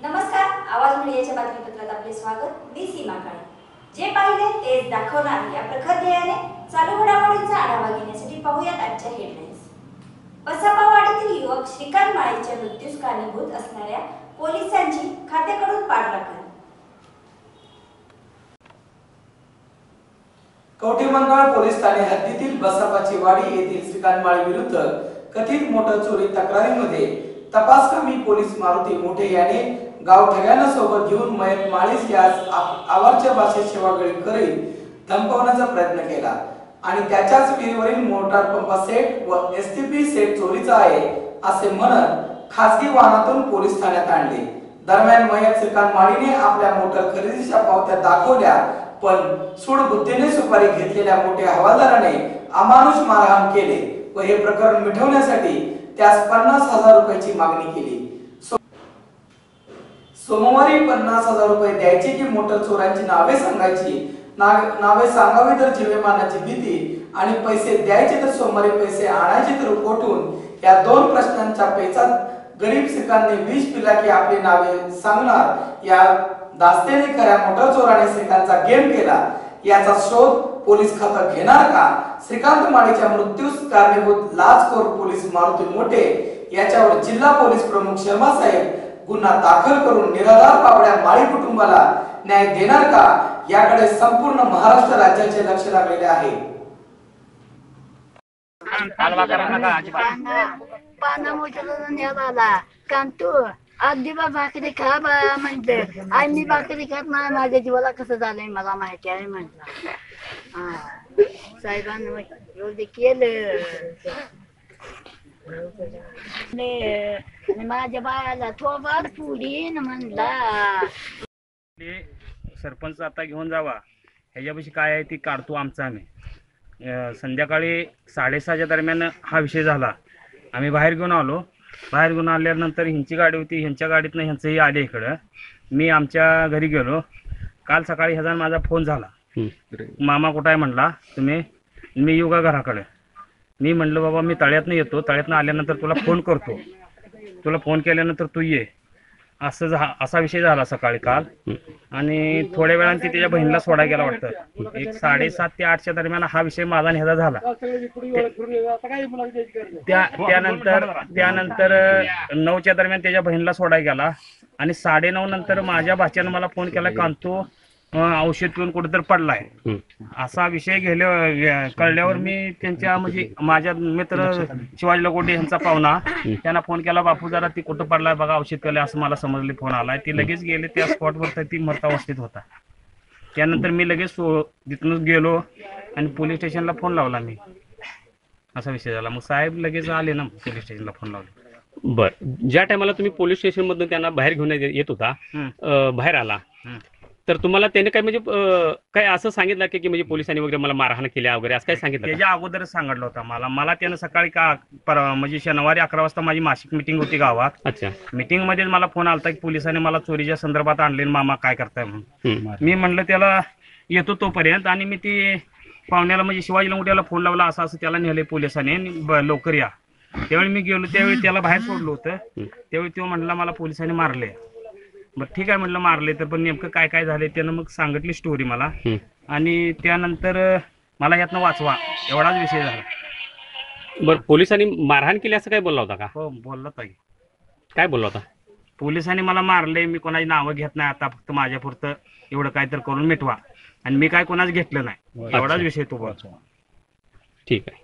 नमस्कार, आवाज मीडियाच्या बातमीपत्रात आपले स्वागत. मी सीमा काळे. जे पाहिले तेच दाखवणार या प्रखर ध्येयाने चालू घडामोडींचा आढावा घेण्यासाठी पाहूयात आजच्या हेडलाईन्स. बसापावाडीतील युवक श्रीकांत माळेच्या मृत्यूस कारणीभूत असणाऱ्या पोलिसांची खात्याकडून पाठराखण. कवठेमहांकाळ पोलीस ठाणे हद्दीतील बसापाची वाडी येथील श्रीकांत माळे विरुद्ध कथित मोटर चोरी तक्रारीमध्ये तपासकामी पोलीस मारुती मोठे याने गावठग्यांना सोबत घेऊन मयत माळीस यास आवारच्या भाषेत सेवागळी करीत धमकावण्याचा प्रयत्न केला आणि त्याच्याच विहिरीवरील मोटार पंप सेट व एसटीपी सेट चोरीचा आहे असे म्हणत खासगी वाहनातून पोलीस ठाण्यात आणले. दरम्यान मयत श्रीकांत माळीने आपल्या मोटर खरेदीच्या पावत्या दाखवल्या, पण सूडबुद्धीने सुपारी घेतलेल्या मोठ्या हवालदाराने अमानुष मारहाण केले व हे प्रकरण मिटवण्यासाठी त्यास 50,000 रुपयाची मागणी केली. सोमवारी 50,000 रुपये द्यायचे की मोटर चोरांची नावे सांगायची, नावे सांगावी तर जीवमानाची भीती आणि पैसे द्यायचे तर सोमवारी पैसे आणायचे तर कोठून, या दोन प्रश्नांच्या पेचात गरीब श्रीकांतने विष पिला की आपली नावे सांगणार या दास्तेने खऱ्या मोटर चोराने श्रीकांतचा गेम केला. याचा शोध पोलीस खातं घेणार का? श्रीकांत माळेच्या मृत्यूस कारणीभूत लाचखोर पोलीस मारुती मोठे याच्यावर जिल्हा पोलीस प्रमुख शर्मा साहेब गुन्हा दाखल करून निराधार बावड्या माळी कुटुंबाला न्याय देणार का, याकडे संपूर्ण महाराष्ट्र राज्याचे लक्ष लागलेले आहे. आदिबा भाकरी खा बा म्हणते, आई मी भाकरी खात नाही, माझ्या जीवाला कसं झालंय मला माहिती आहे म्हटलं. साहेबांनी एवढे केलं आणि माझ्या बाळाला थोबाड पुढीन म्हणला. सरपंच आता घेऊन जावा, ह्याच्यापाशी काय आहे ती काढतो आमचा आम्ही. संध्याकाळी 6:30च्या दरम्यान हा विषय झाला. आम्ही बाहेर घेऊन आलो. बाहेर घेऊन आल्यानंतर ह्यांची गाडी होती, ह्यांच्या गाडीतनं ह्यांचंही आले इकडं. मी आमच्या घरी गेलो. काल सकाळी ह्याचा माझा फोन झाला, मामा कुठं आहे म्हणला तुम्ही, मी येऊ का घराकडे. मी म्हणलं बाबा मी तळ्यातनं येतो, तळ्यातनं आल्यानंतर तुला फोन करतो, तुला फोन केल्यानंतर तू ये. असा विषय झाला सकाळी काल. आणि थोड्या वेळाने ती त्याच्या बहिणीला सोडा गेला वाटतं. एक 7:30 ते 8च्या दरम्यान हा विषय माझा आणि ह्याचा झाला. त्यानंतर 9च्या दरम्यान त्याच्या बहिणीला सोडा गेला आणि 9:30 नंतर माझ्या भाच्यानं मला फोन केला, कांतो औषध पिऊन कुठेतरी पडलाय. असा विषय कळल्यावर मी त्यांच्या म्हणजे माझ्या मित्र शिवाजी लकोटे यांचा पाहुणा त्यांना फोन केला, बापू जरा ती कुठं पडलाय बघा, औषध केलं असं मला समजले. फोन आलाय. ती लगेच गेले त्या स्पॉटवर, ती मृत अवस्थेत होता. त्यानंतर मी लगेच तिथूनच गेलो आणि पोलीस स्टेशनला फोन लावला मी. असा विषय झाला. मग साहेब लगेच आले ना पोलीस स्टेशनला फोन लावला. बर, ज्या टायमाला तुम्ही पोलीस स्टेशन मधून त्यांना बाहेर घेऊन येत होता, बाहेर आला तर तुम्हाला त्याने काय म्हणजे काय असं सांगितलं की म्हणजे पोलिसांनी वगैरे मला मारहाण केल्या वगैरे असं काय सांगितलं? त्याच्या अगोदरच सांगितलं होतं मला त्यानं सकाळी म्हणजे शनिवारी 11 वाजता माझी मासिक मिटिंग होती गावात. अच्छा. मिटिंग मध्ये मला फोन आलता की पोलिसांनी मला चोरीच्या संदर्भात आणले, मामा काय करताय म्हणून. मी म्हणलं त्याला येतो तोपर्यंत, आणि मी ती पाहुण्याला म्हणजे शिवाजी लंगोट्याला फोन लावला, असं त्याला नेले पोलिसांनी, लवकर या. त्यावेळी मी गेलो, त्यावेळी त्याला बाहेर सोडलं होतं. त्यावेळी तो म्हणला मला पोलिसांनी मारले. बरं ठीक आहे म्हटलं मारले तर, पण नेमकं काय काय झालंय त्यानं मग सांगितली स्टोरी मला. आणि त्यानंतर मला यातनं वाचवा एवढाच विषय झाला. बरं, पोलिसांनी मारहाण केली असं काय बोलला होता का? हो बोलला ताई. काय बोलला होता? पोलिसांनी मला मारले, मी कोणाची नावं घेत नाही आता, फक्त माझ्या पुरतं एवढं काय तर करून मिटवा, आणि मी काय कोणाच घेतलं नाही, एवढाच विषय तो बोलतो. ठीक आहे.